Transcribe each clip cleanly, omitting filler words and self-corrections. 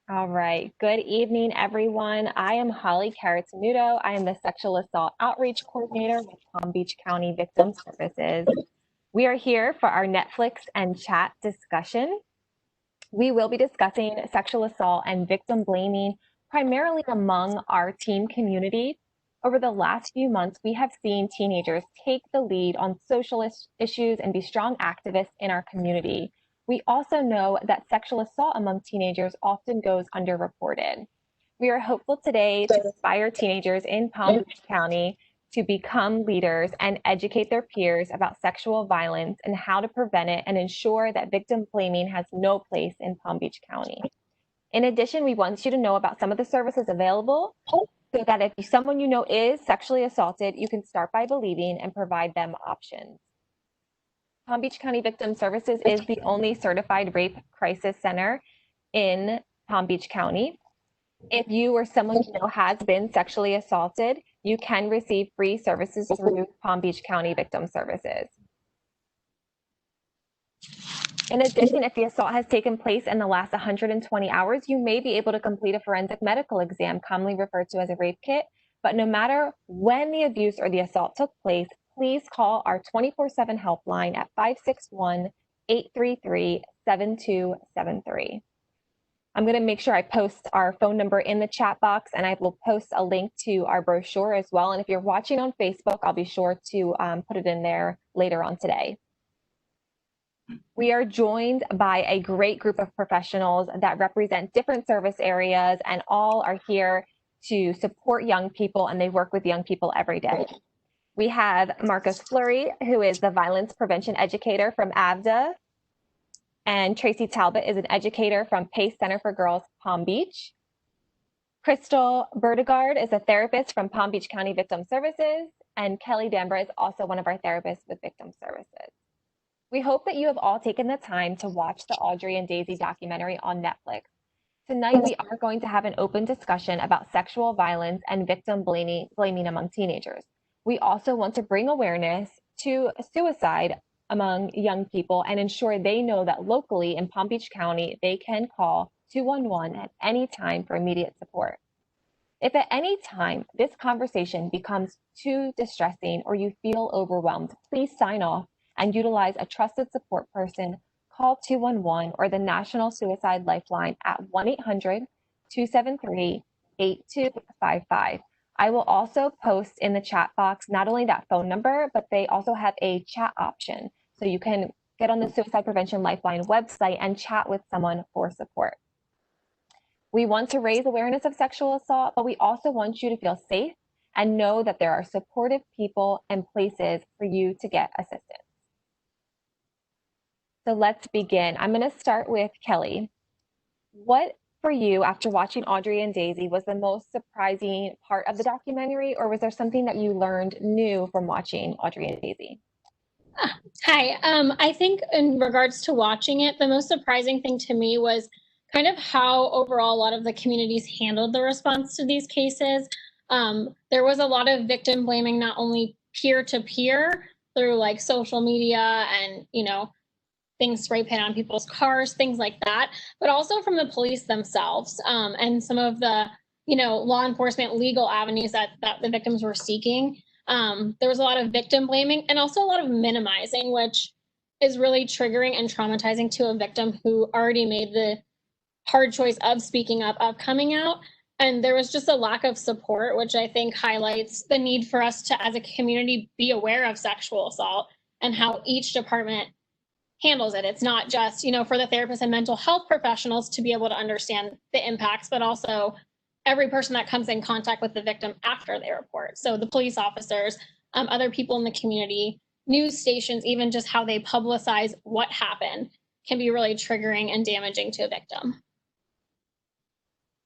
All right. Good evening, everyone. I am Holly Caratanudo. I am the Sexual Assault Outreach Coordinator with Palm Beach County Victim Services. We are here for our Netflix and chat discussion. We will be discussing sexual assault and victim blaming primarily among our teen community. Over the last few months, we have seen teenagers take the lead on social issues and be strong activists in our community. We also know that sexual assault among teenagers often goes underreported. We are hopeful today to inspire teenagers in Palm Beach County to become leaders and educate their peers about sexual violence and how to prevent it and ensure that victim blaming has no place in Palm Beach County. In addition, we want you to know about some of the services available so that if someone you know is sexually assaulted, you can start by believing and provide them options. Palm Beach County Victim Services is the only certified rape crisis center in Palm Beach County. If you or someone you know has been sexually assaulted, you can receive free services through Palm Beach County Victim Services. In addition, if the assault has taken place in the last 120 hours, you may be able to complete a forensic medical exam, commonly referred to as a rape kit. But no matter when the abuse or the assault took place, please call our 24/7 helpline at 561-833-7273. I'm going to make sure I post our phone number in the chat box, and I will post a link to our brochure as well. And if you're watching on Facebook, I'll be sure to put it in there later on today. We are joined by a great group of professionals that represent different service areas and all are here to support young people, and they work with young people every day. We have Marcus Fleury, who is the violence prevention educator from AVDA, and Tracy Talbot is an educator from PACE Center for Girls Palm Beach. Crystal Bertigard is a therapist from Palm Beach County Victim Services, and Kelly Dambra is also one of our therapists with Victim Services. We hope that you have all taken the time to watch the Audrie and Daisy documentary on Netflix. Tonight, we are going to have an open discussion about sexual violence and victim blaming among teenagers. We also want to bring awareness to suicide among young people and ensure they know that locally in Palm Beach County, they can call 211 at any time for immediate support. If at any time this conversation becomes too distressing or you feel overwhelmed, please sign off and utilize a trusted support person. Call 211 or the National Suicide Lifeline at 1-800-273-8255. I will also post in the chat box not only that phone number, but they also have a chat option. So you can get on the Suicide Prevention Lifeline website and chat with someone for support. We want to raise awareness of sexual assault, but we also want you to feel safe and know that there are supportive people and places for you to get assistance. So let's begin. I'm going to start with Kelly. What for you, after watching Audrie and Daisy, was the most surprising part of the documentary, or was there something that you learned new from watching Audrie and Daisy? Hi. I think in regards to watching it, the most surprising thing to me was kind of how overall a lot of the communities handled the response to these cases. There was a lot of victim blaming, not only peer to peer through like social media and, things spray paint on people's cars, things like that, but also from the police themselves and some of the, law enforcement legal avenues that the victims were seeking. There was a lot of victim blaming and also a lot of minimizing, which is really triggering and traumatizing to a victim who already made the hard choice of speaking up, of coming out. And there was just a lack of support, which I think highlights the need for us to, as a community, be aware of sexual assault and how each department handles it. It's not just, for the therapists and mental health professionals to be able to understand the impacts, but also every person that comes in contact with the victim after they report. So the police officers, other people in the community, news stations, even just how they publicize what happened can be really triggering and damaging to a victim.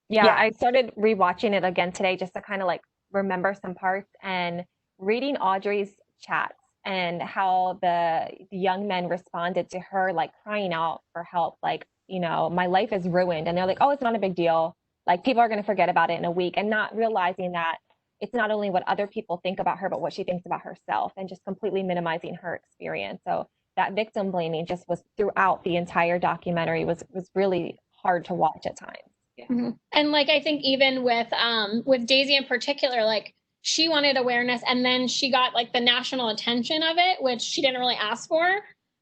Yeah, I started rewatching it again today just to kind of like remember some parts, and reading Audrie's chats and how the young men responded to her, like crying out for help, like, you know, my life is ruined. And they're like, oh, it's not a big deal. Like people are going to forget about it in a week, and not realizing that it's not only what other people think about her, but what she thinks about herself, and just completely minimizing her experience. So that victim blaming just was throughout the entire documentary, was really hard to watch at times. Yeah. Mm-hmm. And like I think even with Daisy in particular, like she wanted awareness, and then she got like the national attention of it, which she didn't really ask for.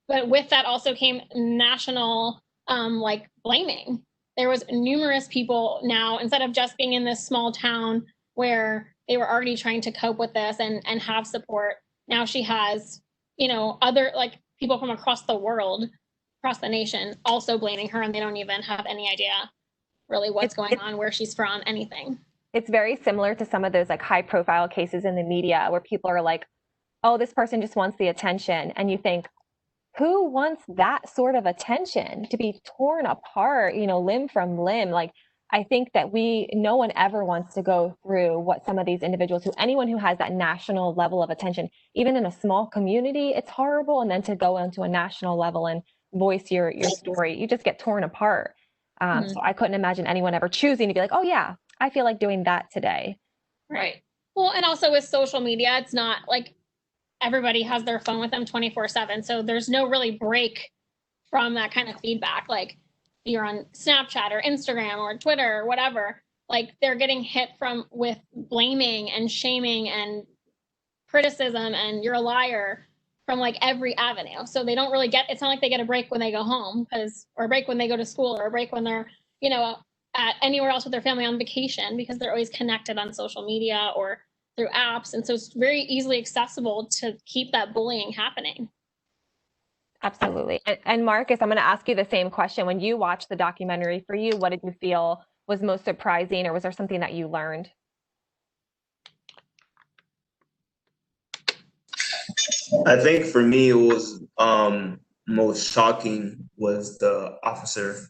But with that also came national like blaming. There was numerous people now, instead of just being in this small town where they were already trying to cope with this and have support. Now she has, you know, other like people from across the world, across the nation, also blaming her, and they don't even have any idea really what's going on, where she's from, anything. It's very similar to some of those like high profile cases in the media where people are like, oh, this person just wants the attention. And you think, who wants that sort of attention, to be torn apart, you know, limb from limb? Like, I think that no one ever wants to go through what some of these individuals, anyone who has that national level of attention, even in a small community, it's horrible. And then to go into a national level and voice your story, you just get torn apart. So I couldn't imagine anyone ever choosing to be like, oh yeah, I feel like doing that today. Right. Well, and also with social media, it's not like everybody has their phone with them 24/7. So there's no really break from that kind of feedback. Like you're on Snapchat or Instagram or Twitter or whatever, like they're getting hit with blaming and shaming and criticism and you're a liar from like every avenue. So they don't really it's not like they get a break when they go home, or a break when they go to school, or a break when they're, you know, at anywhere else with their family on vacation, because they're always connected on social media or through apps. And so it's very easily accessible to keep that bullying happening. Absolutely. And Marcus, I'm going to ask you the same question. When you watched the documentary, for you, what did you feel was most surprising, or was there something that you learned? I think for me, it was most shocking was the officer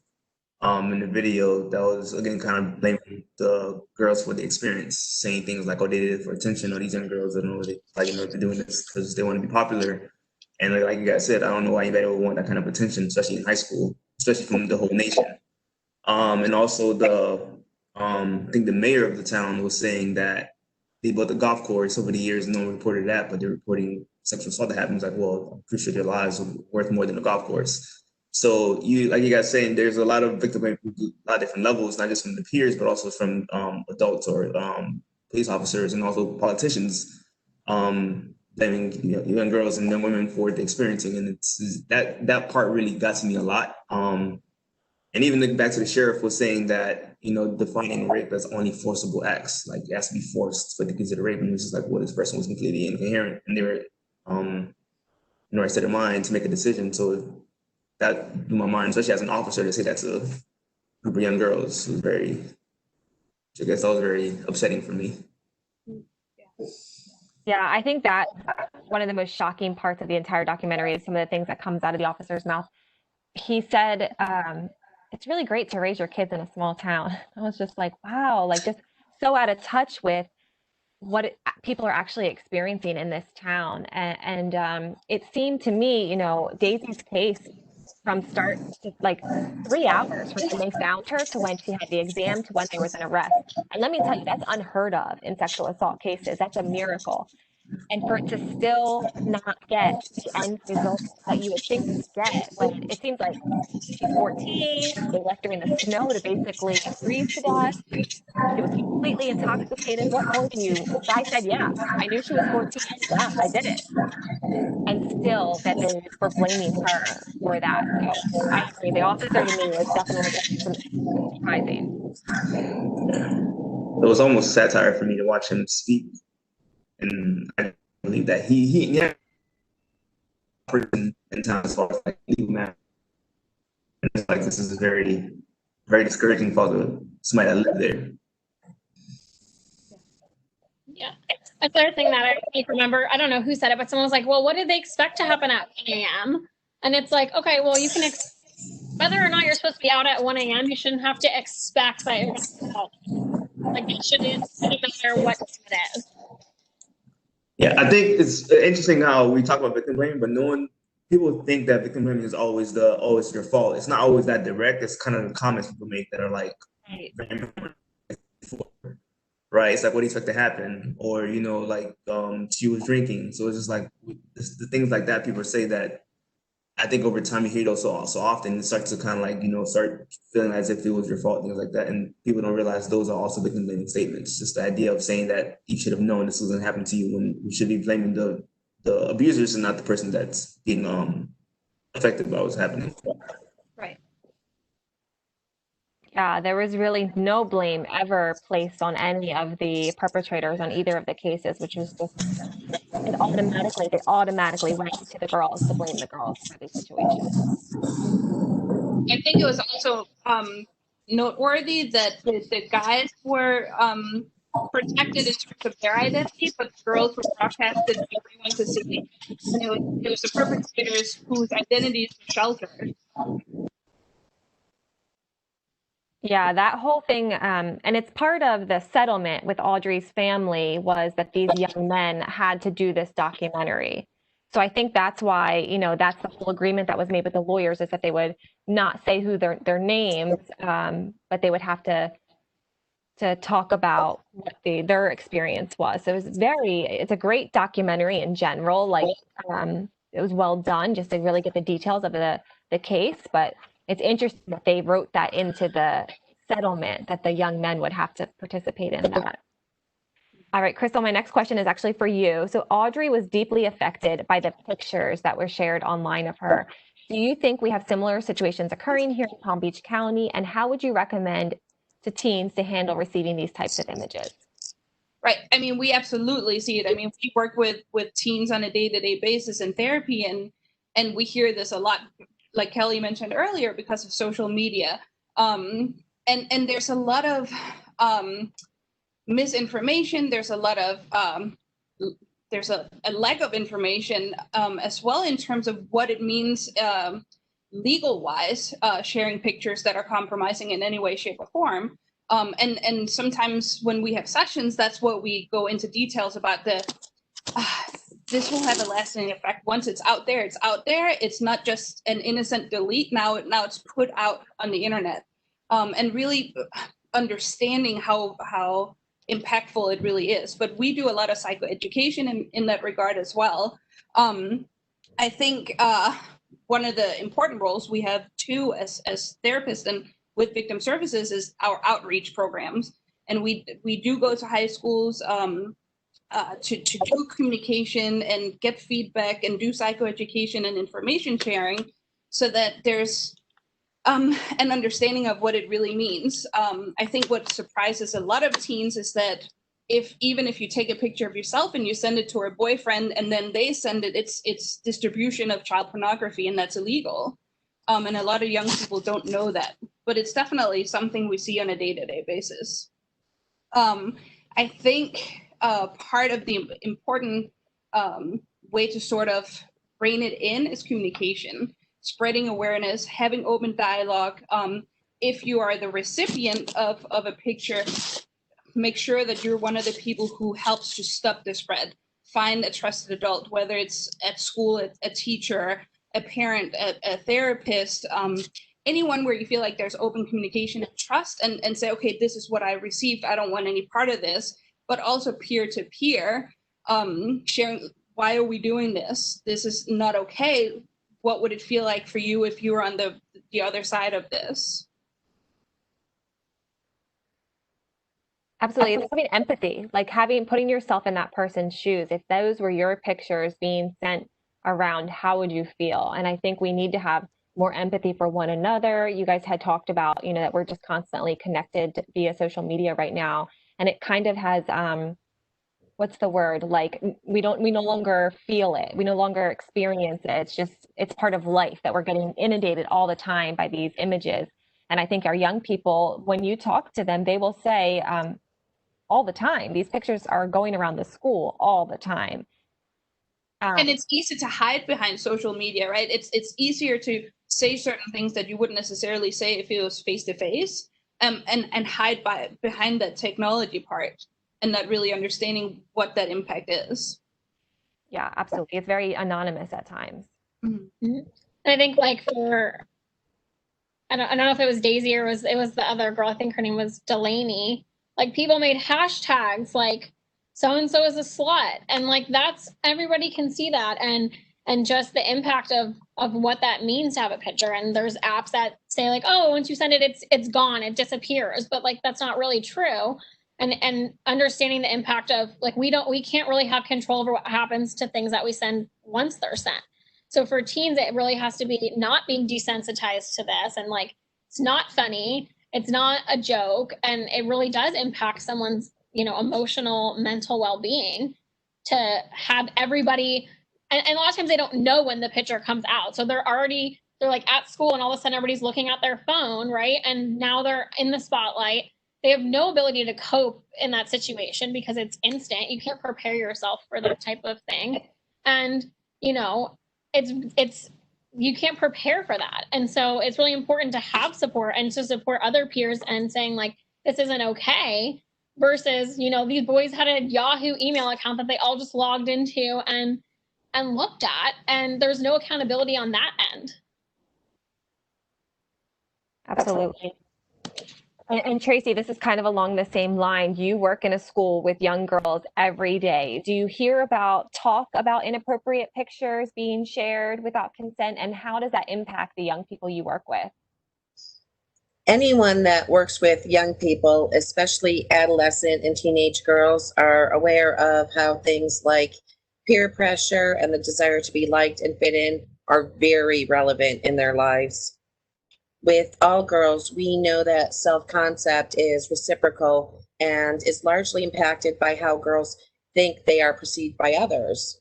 in the video that was, again, kind of blaming the girls for the experience, saying things like, oh, they did it for attention, or these young girls don't know what they, like, you know, they're doing this because they want to be popular. And like you guys said, I don't know why anybody would want that kind of attention, especially in high school, especially from the whole nation. And also I think the mayor of the town was saying that they built a golf course over the years. No one reported that, but they're reporting sexual assault that happens. Like, well, I'm pretty sure their lives are worth more than a golf course. So like you guys saying, there's a lot of victim blaming, a lot of different levels, not just from the peers, but also from adults or police officers, and also politicians blaming, you know, young girls and young women for the experiencing. And it's that part really got to me a lot. And even looking back to the sheriff was saying that, you know, defining rape as only forcible acts, like it has to be forced for it to consider rape. And it was just like, well, this person was completely incoherent, and they were, in the right state of mind to make a decision. So that blew my mind, especially as an officer, to say that to a group of young girls was very, I guess that was very upsetting for me. Yeah, I think that one of the most shocking parts of the entire documentary is some of the things that comes out of the officer's mouth. He said, it's really great to raise your kids in a small town. I was just like, wow, like just so out of touch with what people are actually experiencing in this town. And it seemed to me, you know, Daisy's case, from start to like 3 hours from when they found her to when she had the exam to when there was an arrest. And let me tell you, that's unheard of in sexual assault cases. That's a miracle. And for it to still not get the end result that you would think to get, when it seems like she's 14, they left her in the snow to basically freeze to death. She was completely intoxicated. What more do you? The guy said, yeah, I knew she was 14. Yeah, I did it. And still that they were blaming her for that. So I agree. The officer to me was definitely surprising. It was almost satire for me to watch him speak. And I believe that he had a person in town as far as like legal matter. And it's like, this is very, very discouraging for somebody that lived there. Yeah. Another thing that I remember, I don't know who said it, but someone was like, well, what did they expect to happen at 1 a.m.? And it's like, okay, well, you can, whether or not you're supposed to be out at 1 a.m., you shouldn't have to expect that it's like it shouldn't matter what it is. Yeah, I think it's interesting how we talk about victim blaming, but no one people think that victim blaming is always your fault. It's not always that direct. It's kind of the comments people make that are like, right? It's like, what do you expect to happen? Or, like she was drinking. So it's just like the things like that people say that I think over time you hear those so often, it starts to kind of like, start feeling as if it was your fault, things like that. And people don't realize those are also victim blaming statements. Just the idea of saying that you should have known this was going to happen to you when you should be blaming the abusers and not the person that's being affected by what's happening. Right. Yeah, there was really no blame ever placed on any of the perpetrators on either of the cases, which was just they automatically went to the girls to blame the girls for the situation. I think it was also noteworthy that the guys were protected in terms of their identity, but the girls were broadcasted for everyone to see. And it was the perpetrators whose identities were sheltered. Yeah, that whole thing, and it's part of the settlement with Audrie's family was that these young men had to do this documentary. So I think that's why, that's the whole agreement that was made with the lawyers is that they would not say who their names, but they would have to talk about what their experience was. So it's a great documentary in general. Like, it was well done just to really get the details of the case, but it's interesting that they wrote that into the settlement that the young men would have to participate in that. All right, Crystal, my next question is actually for you. So Audrie was deeply affected by the pictures that were shared online of her. Do you think we have similar situations occurring here in Palm Beach County? And how would you recommend to teens to handle receiving these types of images? Right. I mean, we absolutely see it. I mean, we work with teens on a day-to-day basis in therapy, and we hear this a lot, like Kelly mentioned earlier, because of social media. And there's a lot of misinformation. There's a lot of there's a lack of information as well in terms of what it means legal wise, sharing pictures that are compromising in any way, shape, or form. And sometimes when we have sessions, that's what we go into details about this will have a lasting effect. Once it's out there, it's out there. It's not just an innocent delete. Now it's put out on the internet. And really understanding how impactful it really is. But we do a lot of psychoeducation in that regard as well. I think one of the important roles we have too as therapists and with victim services is our outreach programs. And we do go to high schools to do communication and get feedback and do psychoeducation and information sharing so that there's an understanding of what it really means. I think what surprises a lot of teens is that even if you take a picture of yourself and you send it to a boyfriend and then they send it, it's distribution of child pornography, and that's illegal. And a lot of young people don't know that, but it's definitely something we see on a day-to-day basis. I think part of the important way to sort of rein it in is communication, spreading awareness, having open dialogue. If you are the recipient of a picture, make sure that you're one of the people who helps to stop the spread. Find a trusted adult, whether it's at school, a teacher, a parent, a therapist, anyone where you feel like there's open communication and trust, and say, okay, this is what I received. I don't want any part of this. But also peer-to-peer, sharing, why are we doing this? This is not okay. What would it feel like for you if you were on the other side of this? Absolutely. It's having empathy, like putting yourself in that person's shoes. If those were your pictures being sent around, how would you feel? And I think we need to have more empathy for one another. You guys had talked about, that we're just constantly connected via social media right now. And it kind of has, what's the word? Like we no longer feel it. We no longer experience it. It's part of life that we're getting inundated all the time by these images. And I think our young people, when you talk to them, they will say, all the time, these pictures are going around the school all the time. And it's easy to hide behind social media, right? It's easier to say certain things that you wouldn't necessarily say if it was face to face, and hide behind that technology part and not really understanding what that impact is. Yeah, absolutely. It's very anonymous at times. And I think like for, I don't know if it was Daisy or it was the other girl. I think her name was Delaney. Like people made hashtags like so and so is a slut, and like that's everybody can see that, and just the impact of what that means to have a picture. And there's apps that say like, oh, once you send it, it's gone, it disappears, but like that's not really true. And understanding the impact of like we can't really have control over what happens to things that we send once they're sent. So for teens, it really has to be not being desensitized to this, and like it's not funny, it's not a joke, and it really does impact someone's, you know, emotional, mental well-being to have everybody. And a lot of times they don't know when the picture comes out, so they're like at school, and all of a sudden everybody's looking at their phone, right? And now they're in the spotlight. They have no ability to cope in that situation because it's instant. You can't prepare yourself for that type of thing, and you know, it's you can't prepare for that. And so it's really important to have support and to support other peers and saying like, this isn't okay, versus, you know, these boys had a Yahoo email account that they all just logged into and looked at, and there's no accountability on that end. Absolutely. And Tracy, this is kind of along the same line. You work in a school with young girls every day. Do you hear talk about inappropriate pictures being shared without consent, and how does that impact the young people you work with? Anyone that works with young people, especially adolescent and teenage girls, are aware of how things like peer pressure and the desire to be liked and fit in are very relevant in their lives. With all girls, we know that self-concept is reciprocal and is largely impacted by how girls think they are perceived by others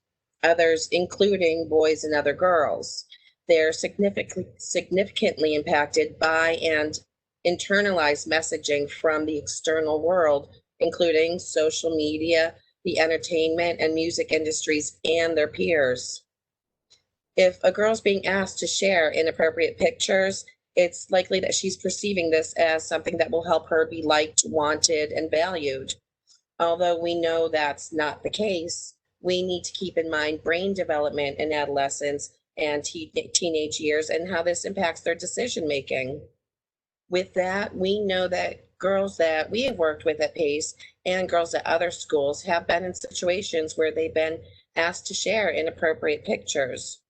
including boys and other girls. They're significantly impacted by and internalized messaging from the external world, including social media, the entertainment and music industries, and their peers. If a girl's being asked to share inappropriate pictures, it's likely that she's perceiving this as something that will help her be liked, wanted, and valued. Although we know that's not the case, we need to keep in mind brain development in adolescence and teenage years and how this impacts their decision making. With that, we know that girls that we have worked with at PACE and girls at other schools have been in situations where they've been asked to share inappropriate pictures.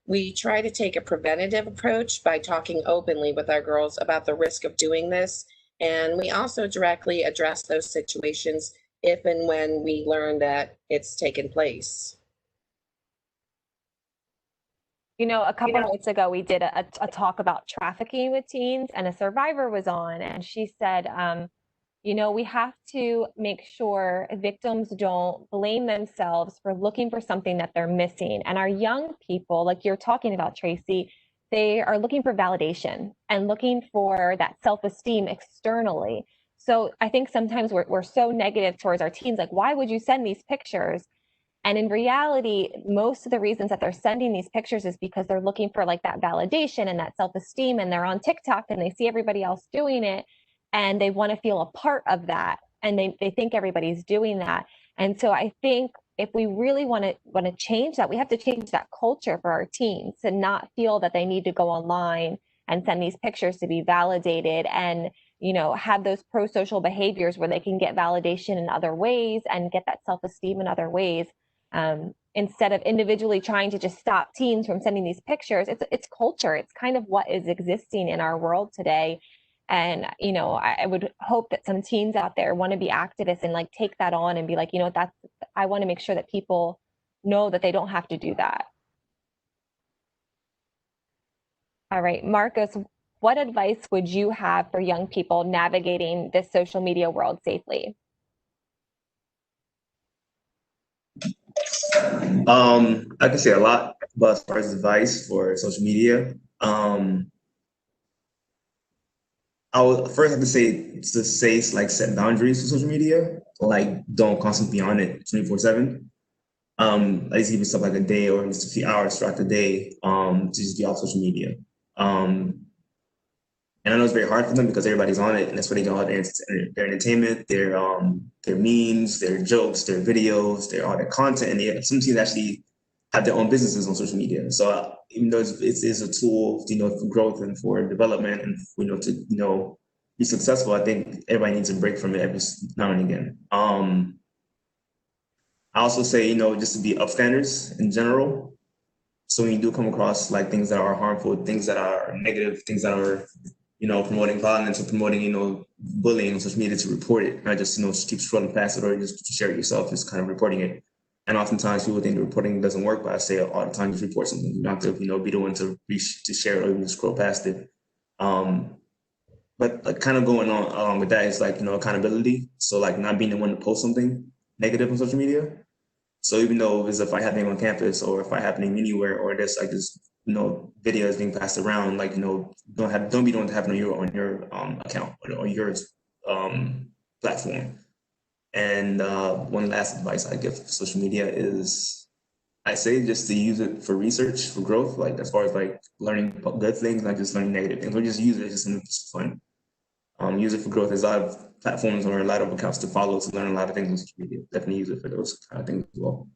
We try to take a preventative approach by talking openly with our girls about the risk of doing this, and we also directly address those situations if and when we learn that it's taken place. You know, a couple nights ago, we did a talk about trafficking with teens, and a survivor was on, and she said, you know, we have to make sure victims don't blame themselves for looking for something that they're missing. And our young people, like you're talking about, Tracy, they are looking for validation and looking for that self-esteem externally. So I think sometimes we're so negative towards our teens, like, why would you send these pictures? And in reality, most of the reasons that they're sending these pictures is because they're looking for like that validation and that self-esteem, and they're on TikTok and they see everybody else doing it, and they want to feel a part of that, and they think everybody's doing that. And so I think if we really want to change that, we have to change that culture for our teens to not feel that they need to go online and send these pictures to be validated, and you know, have those pro-social behaviors where they can get validation in other ways and get that self-esteem in other ways. Instead of individually trying to just stop teens from sending these pictures, it's culture. It's kind of what is existing in our world today. And, you know, I would hope that some teens out there want to be activists and like take that on and be like, you know, I want to make sure that people know that they don't have to do that. All right, Marcus, what advice would you have for young people navigating this social media world safely? I can say a lot, but as far as advice for social media, I would first have to say like set boundaries for social media, like don't constantly be on it 24/7. At least even stuff like a day or just a few hours throughout the day, to just be off social media. And I know it's very hard for them because everybody's on it, and that's where they get all their entertainment, their memes, their jokes, their videos, all their content, and some teams actually have their own businesses on social media. So even though it is a tool, for growth and for development, and to be successful, I think everybody needs a break from it every now and again. I also say, just to be upstanders in general. So when you do come across like things that are harmful, things that are negative, things that are, promoting violence or promoting, bullying on social media, to report it, not just, just keep scrolling past it or just share it yourself, just kind of reporting it. And oftentimes people think the reporting doesn't work, but I say all the time, just report something. You don't have to, be the one to share it or even scroll past it. But like kind of going on along with that is like, accountability. So like not being the one to post something negative on social media. So even though it's a fight happening on campus or a fight happening anywhere, or there's like this, video is being passed around, like, don't be the one to have it on your account or your platform. And one last advice I give for social media is, I say just to use it for research, for growth, like as far as like learning good things, not just learning negative things, or just use it just for fun. Use it for growth. There's a lot of platforms or a lot of accounts to follow to learn a lot of things on social media. Definitely use it for those kind of things as well.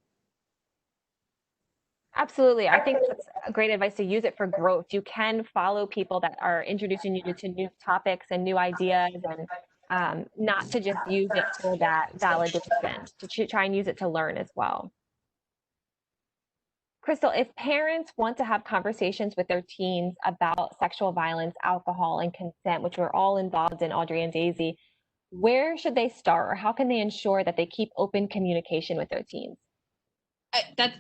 Absolutely. I think that's a great advice, to use it for growth. You can follow people that are introducing you to new topics and new ideas, and not to just use it for that validation, to try and use it to learn as well. Crystal, if parents want to have conversations with their teens about sexual violence, alcohol, and consent, which we're all involved in, Audrie and Daisy, where should they start, or how can they ensure that they keep open communication with their teens?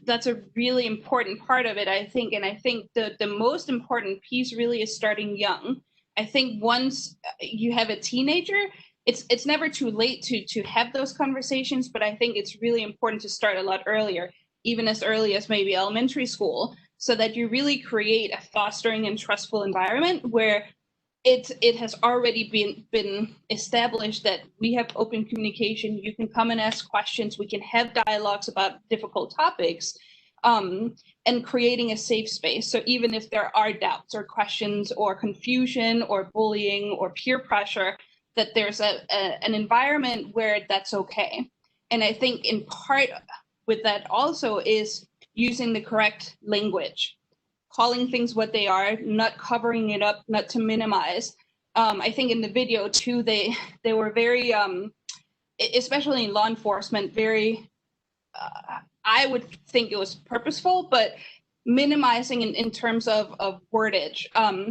That's a really important part of it, I think. And I think the most important piece really is starting young. I think once you have a teenager, it's never too late to have those conversations, but I think it's really important to start a lot earlier, even as early as maybe elementary school, so that you really create a fostering and trustful environment where it has already been established that we have open communication. You can come and ask questions. We can have dialogues about difficult topics, and creating a safe space. So even if there are doubts or questions or confusion or bullying or peer pressure, that there's an environment where that's okay. And I think in part with that also is using the correct language, calling things what they are, not covering it up, not to minimize. I think in the video too, they were very, especially in law enforcement, very, I would think it was purposeful, but minimizing in terms of wordage,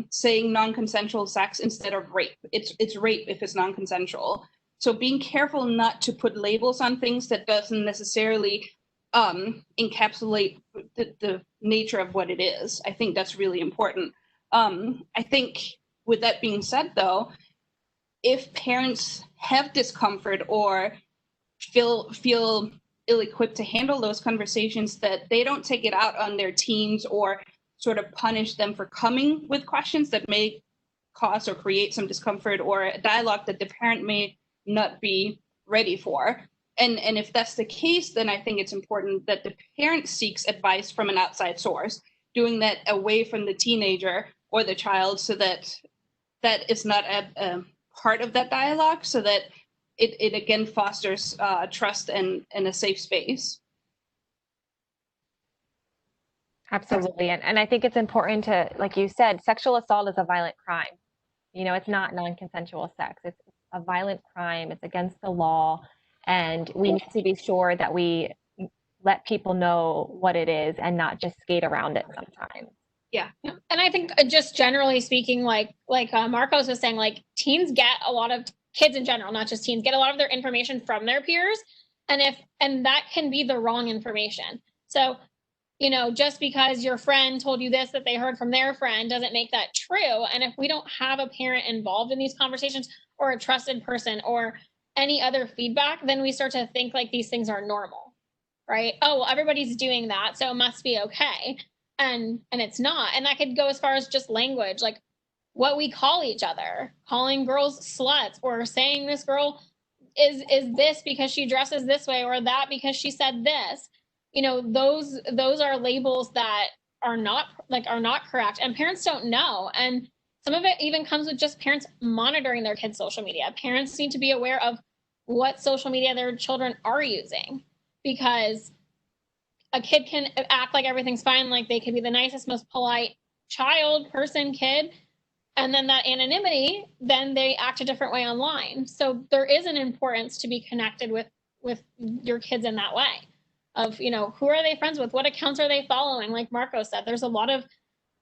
saying non-consensual sex instead of rape. It's rape if it's non-consensual. So being careful not to put labels on things that doesn't necessarily encapsulate the nature of what it is. I think that's really important. I think with that being said, though, if parents have discomfort or feel ill-equipped to handle those conversations, that they don't take it out on their teens or sort of punish them for coming with questions that may cause or create some discomfort or a dialogue that the parent may not be ready for. And if that's the case, then I think it's important that the parent seeks advice from an outside source, doing that away from the teenager or the child, so that that is not a part of that dialogue, so that it again fosters trust and a safe space. Absolutely. And I think it's important to, like you said, sexual assault is a violent crime. It's not non-consensual sex. It's a violent crime. It's against the law. And we need to be sure that we let people know what it is and not just skate around it sometimes. Yeah. And I think just generally speaking, like Marcos was saying, like teens get a lot of, kids in general, not just teens, get a lot of their information from their peers. And that can be the wrong information. So, just because your friend told you this, that they heard from their friend, doesn't make that true. And if we don't have a parent involved in these conversations, or a trusted person, or any other feedback, then we start to think like these things are normal, right? Oh, well, everybody's doing that, so it must be okay. And it's not. And that could go as far as just language, like what we call each other, calling girls sluts, or saying this girl is this because she dresses this way, or that because she said this. Those are labels that are not correct, and parents don't know. And some of it even comes with just parents monitoring their kids' social media. Parents need to be aware of what social media their children are using, because a kid can act like everything's fine, like they could be the nicest, most polite child, person, kid, and then that anonymity, then they act a different way online. So there is an importance to be connected with your kids in that way of, you know, who are they friends with? What accounts are they following? Like Marco said, there's a lot of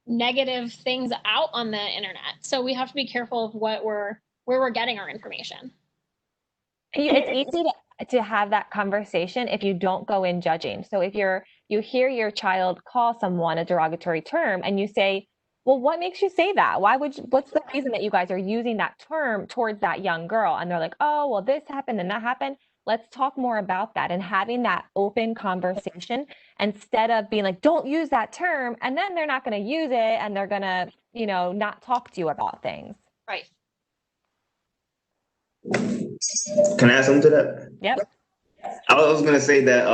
negative things out on the internet. So we have to be careful of where we're getting our information. It's easy to have that conversation if you don't go in judging. So if you hear your child call someone a derogatory term and you say, well, what makes you say that? What's the reason that you guys are using that term towards that young girl? And they're like, oh, well, this happened and that happened. Let's talk more about that, and having that open conversation instead of being like, don't use that term. And then they're not going to use it and they're going to, you know, not talk to you about things. Right. Can I add something to that? Yep. I was going to say that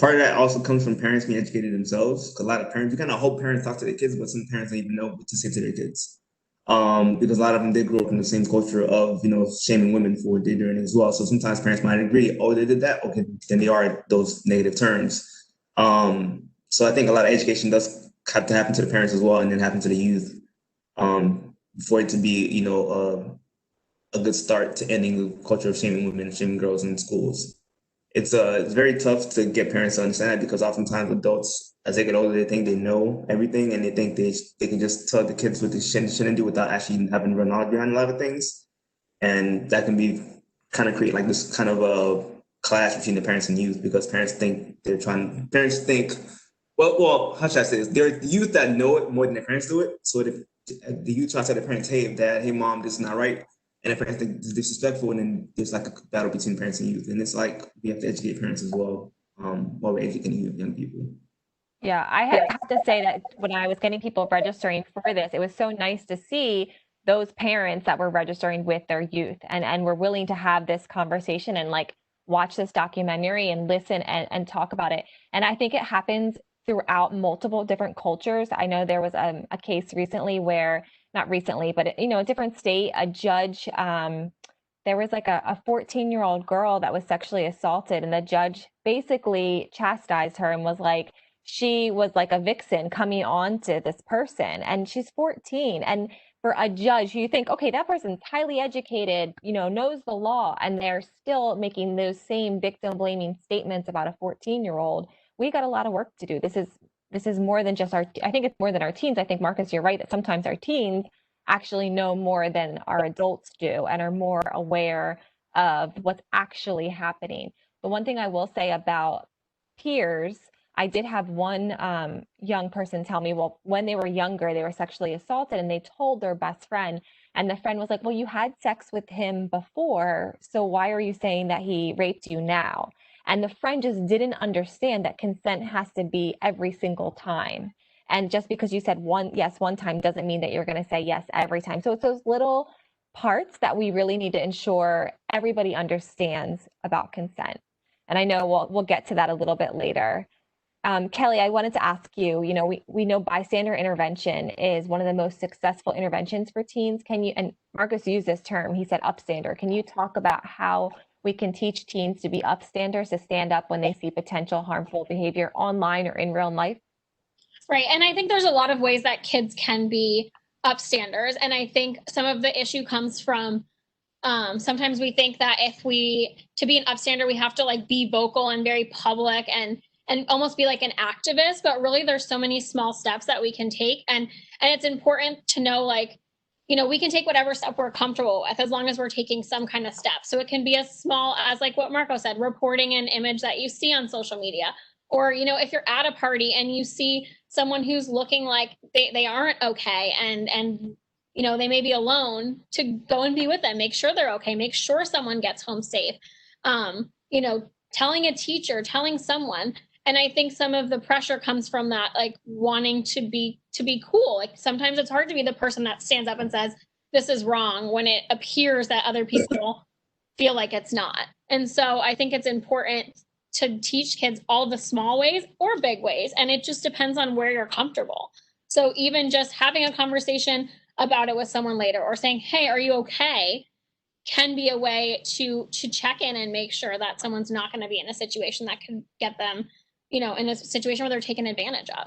part of that also comes from parents being educated themselves. 'Cause a lot of parents, you kind of hope parents talk to their kids, but some parents don't even know what to say to their kids. Because a lot of them did grow up in the same culture of, you know, shaming women for what they're doing as well. So sometimes parents might agree, oh, they did that. Okay, then they are those negative terms. So I think a lot of education does have to happen to the parents as well, and then happen to the youth for it to be, you know, a good start to ending the culture of shaming women and shaming girls in schools. It's very tough to get parents to understand that, because oftentimes adults, as they get older, they think they know everything, and they think they can just tell the kids what they shouldn't do without actually having run knowledge behind a lot of things. And that can be kind of create like this kind of a clash between the parents and youth, because parents think, well, how should I say this? There are youth that know it more than their parents do it. So the youth try to tell their parents, hey, dad, hey, mom, this is not right. And the parents think it's disrespectful, and then there's like a battle between parents and youth. And it's like, we have to educate parents as well, while we're educating young people. Yeah, I have to say that when I was getting people registering for this, it was so nice to see those parents that were registering with their youth and were willing to have this conversation and like watch this documentary and listen and talk about it. And I think it happens throughout multiple different cultures. I know there was a case recently where, not recently, but you know, a different state, a judge, there was like a 14-year-old girl that was sexually assaulted, and the judge basically chastised her and was like, she was like a vixen coming on to this person, and she's 14. And for a judge, you think, okay, that person's highly educated, you know, knows the law, and they're still making those same victim blaming statements about a 14-year-old. We got a lot of work to do. This is more than just I think it's more than our teens. I think, Marcus, you're right that sometimes our teens actually know more than our adults do and are more aware of what's actually happening. The one thing I will say about peers, I did have one young person tell me, well, when they were younger, they were sexually assaulted, and they told their best friend, and the friend was like, well, you had sex with him before, so why are you saying that he raped you now? And the friend just didn't understand that consent has to be every single time. And just because you said yes one time doesn't mean that you're going to say yes every time. So it's those little parts that we really need to ensure everybody understands about consent. And I know we'll get to that a little bit later. Kelly, I wanted to ask you, you know, we know bystander intervention is one of the most successful interventions for teens. And Marcus used this term, he said upstander. Can you talk about how we can teach teens to be upstanders, to stand up when they see potential harmful behavior online or in real life? Right. And I think there's a lot of ways that kids can be upstanders. And I think some of the issue comes from sometimes we think that to be an upstander, we have to like be vocal and very public and almost be like an activist. But really, there's so many small steps that we can take. And it's important to know, like, you know, we can take whatever step we're comfortable with as long as we're taking some kind of step. So it can be as small as like what Marco said, reporting an image that you see on social media. Or, you know, if you're at a party and you see someone who's looking like they aren't okay and, you know, they may be alone, to go and be with them, make sure they're okay, make sure someone gets home safe. You know, telling a teacher, telling someone. And I think some of the pressure comes from that, like wanting to be cool. Like sometimes it's hard to be the person that stands up and says, this is wrong, when it appears that other people feel like it's not. And so I think it's important to teach kids all the small ways or big ways. And it just depends on where you're comfortable. So even just having a conversation about it with someone later, or saying, hey, are you okay, can be a way to check in and make sure that someone's not going to be in a situation that could get them, in a situation where they're taken advantage of.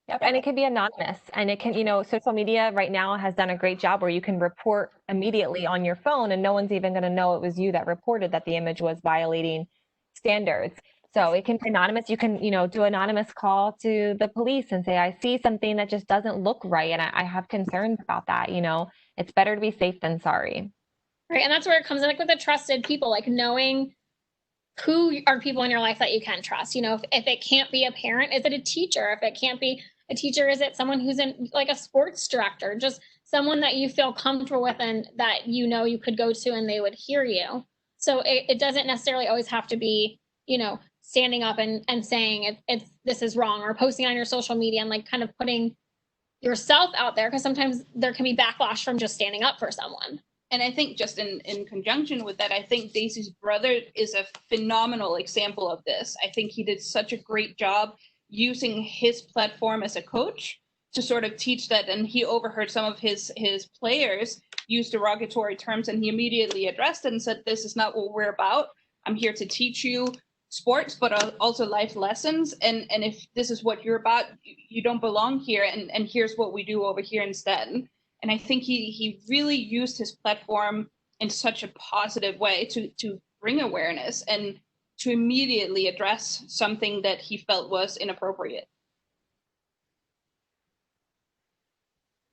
Yep, and it can be anonymous, and it can, social media right now has done a great job where you can report immediately on your phone and no one's even going to know it was you that reported that the image was violating standards. So it can be anonymous. You can, do anonymous call to the police and say, I see something that just doesn't look right and I have concerns about that. It's better to be safe than sorry. Right, and that's where it comes in, like with the trusted people, like knowing who are people in your life that you can trust. If it can't be a parent, is it a teacher? If it can't be a teacher, is it someone who's in like a sports director, just someone that you feel comfortable with and that you could go to and they would hear you. So it doesn't necessarily always have to be, standing up and saying this is wrong, or posting on your social media and like kind of putting yourself out there, because sometimes there can be backlash from just standing up for someone. And I think just in conjunction with that, I think Daisy's brother is a phenomenal example of this. I think he did such a great job using his platform as a coach to sort of teach that. And he overheard some of his players use derogatory terms, and he immediately addressed it and said, this is not what we're about. I'm here to teach you sports, but also life lessons. And if this is what you're about, you don't belong here. And here's what we do over here instead. And I think he really used his platform in such a positive way to bring awareness and to immediately address something that he felt was inappropriate.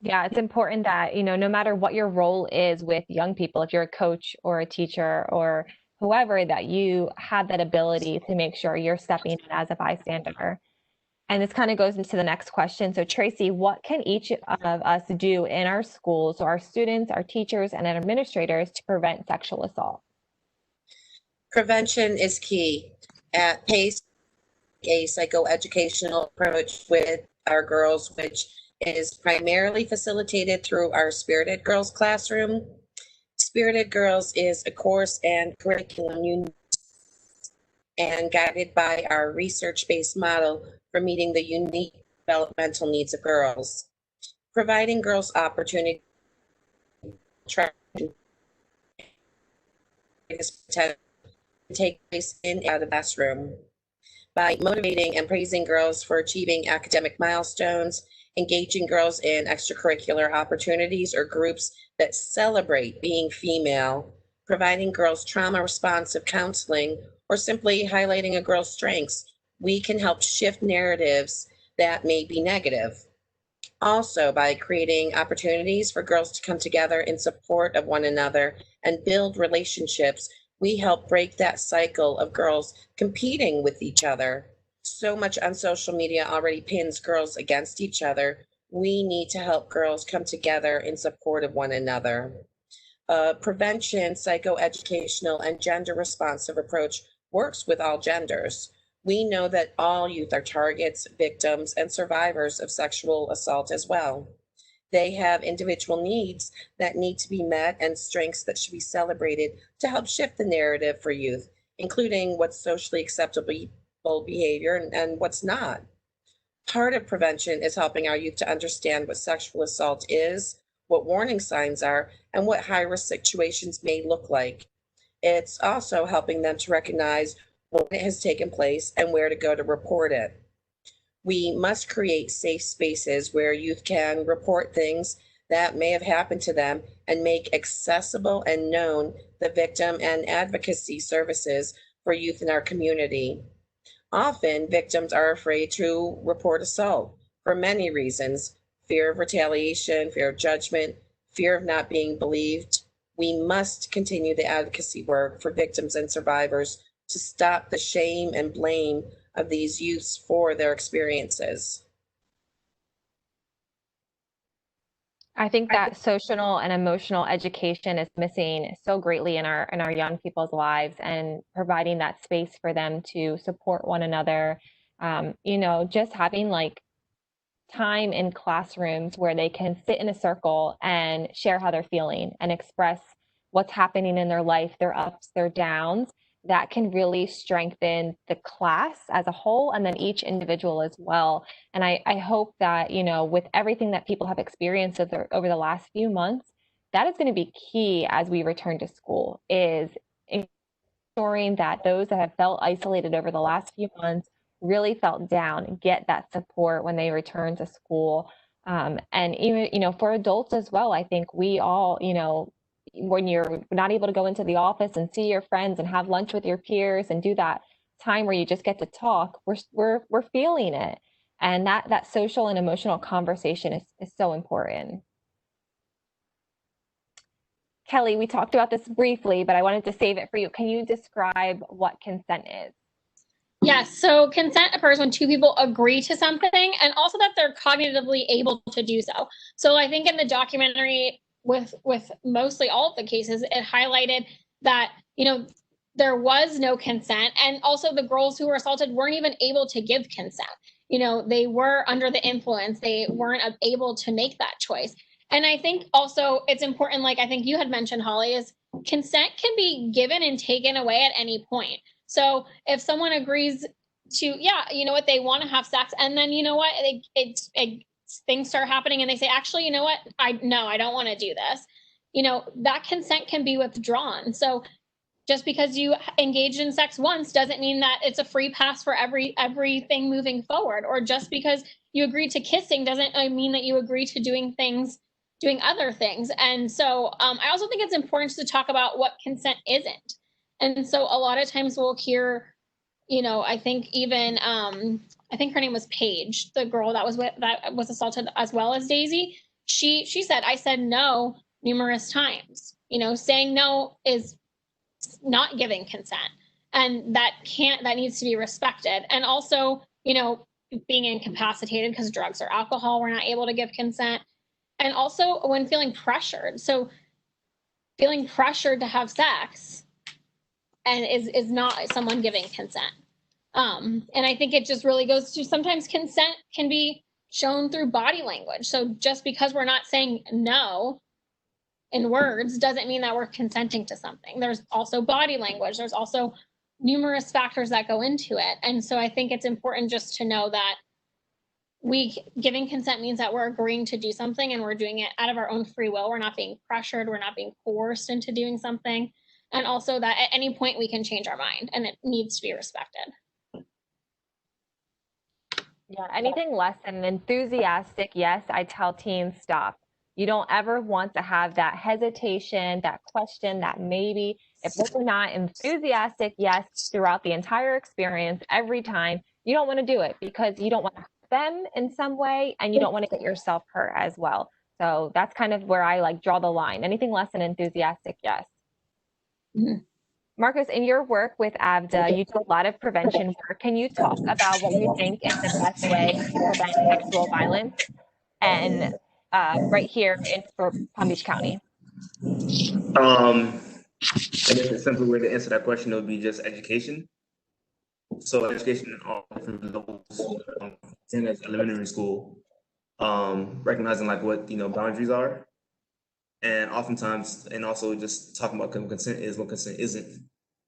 Yeah, it's important that, no matter what your role is with young people, if you're a coach or a teacher or whoever, that you have that ability to make sure you're stepping in as a bystander. And this kind of goes into the next question. So Tracy, what can each of us do in our schools, so our students, our teachers, and our administrators, to prevent sexual assault? Prevention is key. At PACE, a psychoeducational approach with our girls, which is primarily facilitated through our Spirited Girls classroom. Spirited Girls is a course and curriculum unit and guided by our research-based model for meeting the unique developmental needs of girls, providing girls opportunity to take place in and out of the classroom. By motivating and praising girls for achieving academic milestones, engaging girls in extracurricular opportunities or groups that celebrate being female, providing girls trauma-responsive counseling, or simply highlighting a girl's strengths, we can help shift narratives that may be negative. Also, by creating opportunities for girls to come together in support of one another and build relationships, we help break that cycle of girls competing with each other. So much on social media already pins girls against each other. We need to help girls come together in support of one another. Prevention, psychoeducational, and gender responsive approach works with all genders. We know that all youth are targets, victims, and survivors of sexual assault as well. They have individual needs that need to be met and strengths that should be celebrated to help shift the narrative for youth, including what's socially acceptable behavior and what's not. Part of prevention is helping our youth to understand what sexual assault is, what warning signs are, and what high-risk situations may look like. It's also helping them to recognize when it has taken place and where to go to report it. We must create safe spaces where youth can report things that may have happened to them and make accessible and known the victim and advocacy services for youth in our community. Often, victims are afraid to report assault for many reasons: fear of retaliation, fear of judgment, fear of not being believed. We must continue the advocacy work for victims and survivors to stop the shame and blame of these youths for their experiences. I think that social and emotional education is missing so greatly in our young people's lives, and providing that space for them to support one another. Just having like time in classrooms where they can sit in a circle and share how they're feeling and express what's happening in their life, their ups, their downs, that can really strengthen the class as a whole and then each individual as well. And I hope that, you know, with everything that people have experienced over the last few months, that is going to be key as we return to school, is ensuring that those that have felt isolated over the last few months, really felt down, get that support when they return to school. And even, you know, for adults as well, I think we all, you know, when you're not able to go into the office and see your friends and have lunch with your peers and do that time where you just get to talk, we're feeling it. And that social and emotional conversation is so important. Kelly, we talked about this briefly, but I wanted to save it for you. Can you describe what consent is? Yes, so consent occurs when two people agree to something and also that they're cognitively able to do so. So I think in the documentary, with mostly all of the cases, it highlighted that, you know, there was no consent, and also the girls who were assaulted weren't even able to give consent. You know, they were under the influence, they weren't able to make that choice. And I think also it's important, like I think you had mentioned, Holly, is consent can be given and taken away at any point. So if someone agrees to, yeah, you know what, they want to have sex, and then you know what, things start happening, and they say, actually, you know what, I don't want to do this. You know, that consent can be withdrawn. So just because you engaged in sex once doesn't mean that it's a free pass for everything moving forward. Or just because you agreed to kissing doesn't mean that you agree to doing other things. And so I also think it's important to talk about what consent isn't. And so a lot of times we'll hear, you know, I think even I think her name was Paige, the girl that was assaulted as well as Daisy. She said, I said no numerous times. You know, saying no is not giving consent, and that needs to be respected. And also, you know, being incapacitated because drugs or alcohol, we're not able to give consent. And also when feeling pressured. So feeling pressured to have sex and is not someone giving consent. And I think it just really goes to, sometimes consent can be shown through body language. So just because we're not saying no in words doesn't mean that we're consenting to something. There's also body language. There's also numerous factors that go into it. And so I think it's important just to know that giving consent means that we're agreeing to do something, and we're doing it out of our own free will. We're not being pressured. We're not being coerced into doing something. And also that at any point we can change our mind, and it needs to be respected. Yeah, anything less than an enthusiastic yes, I tell teens stop. You don't ever want to have that hesitation, that question, that maybe. If they're not enthusiastic yes throughout the entire experience, every time, you don't want to do it, because you don't want to hurt them in some way, and you don't want to get yourself hurt as well. So that's kind of where I like draw the line. Anything less than enthusiastic yes. Mm-hmm. Marcos, in your work with AVDA, you do a lot of prevention work. Can you talk about what you think is the best way to prevent sexual violence, and right here for Palm Beach County? I guess a simple way to answer that question would be just education. So education in all different levels, in elementary school, recognizing like what, you know, boundaries are. And oftentimes, and also just talking about what consent is, what consent isn't.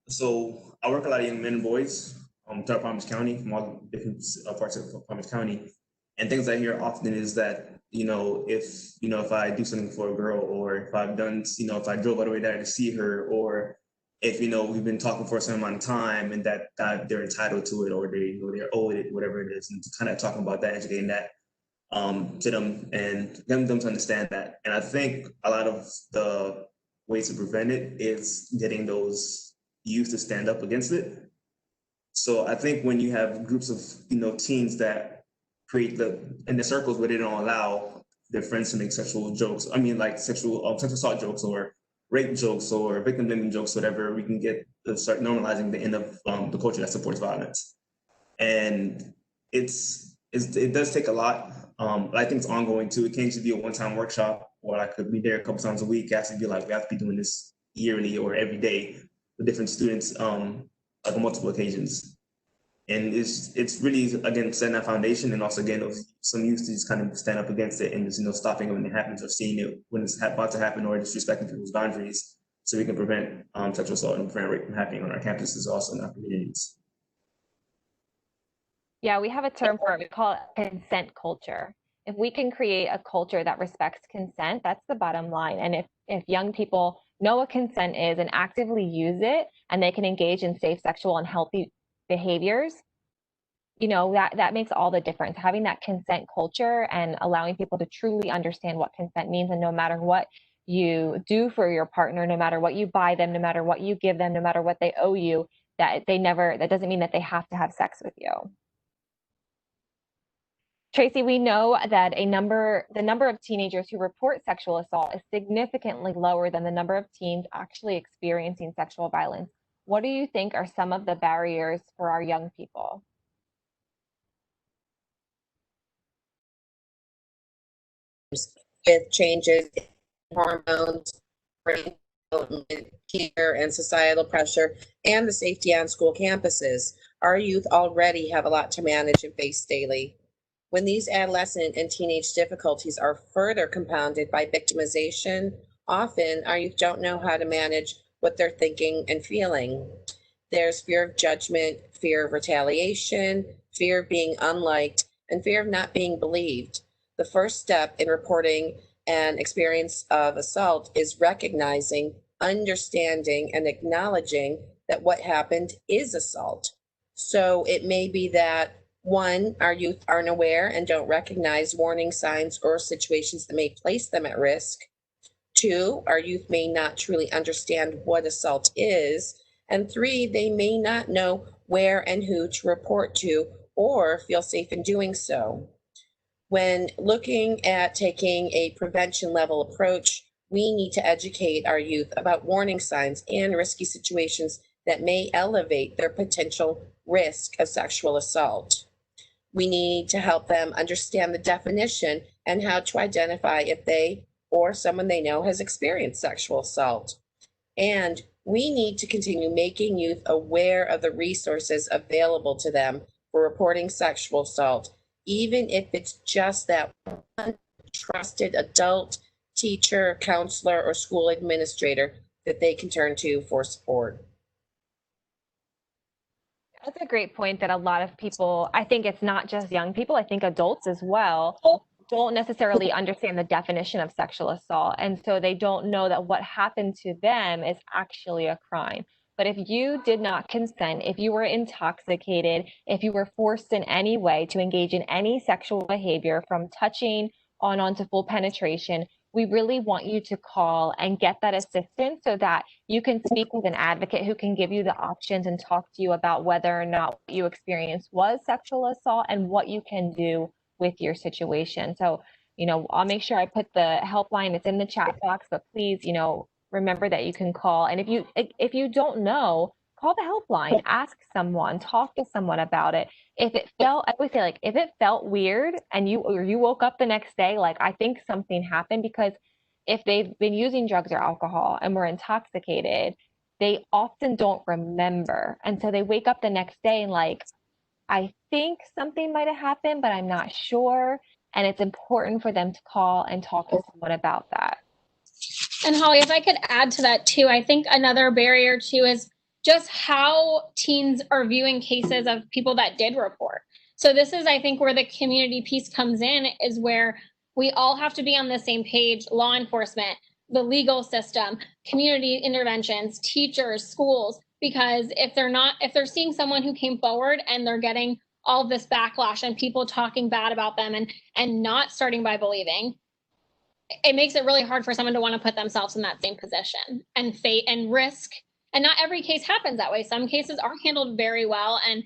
So I work a lot of young men and boys throughout Palm Beach County, from all different parts of Palm Beach County. And things I hear often is that, you know, if I do something for a girl, or if I've done, you know, if I drove all the way there to see her, or if, you know, we've been talking for a certain amount of time, and that they're entitled to it, or they're owed it, whatever it is, and kind of talking about that, educating that to them, and them to understand that. And I think a lot of the ways to prevent it is getting those youth to stand up against it. So I think when you have groups of, you know, teens that create in the circles where they don't allow their friends to make sexual jokes, I mean, like sexual assault jokes, or rape jokes, or victim blaming jokes, whatever, we can start normalizing the end of the culture that supports violence. And it does take a lot. But I think it's ongoing too. It can't just be a one-time workshop, or I could be there a couple times a week. It has to be like, we have to be doing this yearly or every day with different students, like on multiple occasions. And it's really, again, setting that foundation, and also again, some youth to just kind of stand up against it, and just, you know, stopping it when it happens, or seeing it when it's about to happen, or disrespecting people's boundaries, so we can prevent sexual assault and prevent rape from happening on our campuses, also in our communities. Yeah, we have a term for it. We call it consent culture. If we can create a culture that respects consent, that's the bottom line. And if young people know what consent is and actively use it, and they can engage in safe sexual and healthy behaviors, that makes all the difference. Having that consent culture and allowing people to truly understand what consent means, and no matter what you do for your partner, no matter what you buy them, no matter what you give them, no matter what they owe you, that doesn't mean that they have to have sex with you. Tracy, we know that the number of teenagers who report sexual assault is significantly lower than the number of teens actually experiencing sexual violence. What do you think are some of the barriers for our young people? With changes in hormones, brain development, peer and societal pressure, and the safety on school campuses, our youth already have a lot to manage and face daily. When these adolescent and teenage difficulties are further compounded by victimization, often our youth don't know how to manage what they're thinking and feeling. There's fear of judgment, fear of retaliation, fear of being unliked, and fear of not being believed. The first step in reporting an experience of assault is recognizing, understanding, and acknowledging that what happened is assault. So it may be that one, our youth aren't aware and don't recognize warning signs or situations that may place them at risk. Two, our youth may not truly understand what assault is. And three, they may not know where and who to report to or feel safe in doing so. When looking at taking a prevention level approach, we need to educate our youth about warning signs and risky situations that may elevate their potential risk of sexual assault. We need to help them understand the definition and how to identify if they or someone they know has experienced sexual assault. And we need to continue making youth aware of the resources available to them for reporting sexual assault, even if it's just that one trusted adult, teacher, counselor, or school administrator that they can turn to for support. That's a great point that a lot of people, I think it's not just young people, I think adults as well, don't necessarily understand the definition of sexual assault. And so they don't know that what happened to them is actually a crime. But if you did not consent, if you were intoxicated, if you were forced in any way to engage in any sexual behavior from touching on to full penetration, we really want you to call and get that assistance so that you can speak with an advocate who can give you the options and talk to you about whether or not what you experienced was sexual assault and what you can do with your situation. So, I'll make sure I put the helpline, it's in the chat box, but please, remember that you can call. And if you don't know, call the helpline, ask someone, talk to someone about it. I always say, if it felt weird and you woke up the next day, I think something happened, because if they've been using drugs or alcohol and were intoxicated, they often don't remember. And so they wake up the next day and I think something might have happened, but I'm not sure. And it's important for them to call and talk to someone about that. And Holly, if I could add to that too, I think another barrier too is just how teens are viewing cases of people that did report. So this is, I think, where the community piece comes in, is where we all have to be on the same page: law enforcement, the legal system, community interventions, teachers, schools, because if they're seeing someone who came forward and they're getting all this backlash and people talking bad about them and not starting by believing, it makes it really hard for someone to want to put themselves in that same position and fate and risk. And not every case happens that way. Some cases are handled very well. And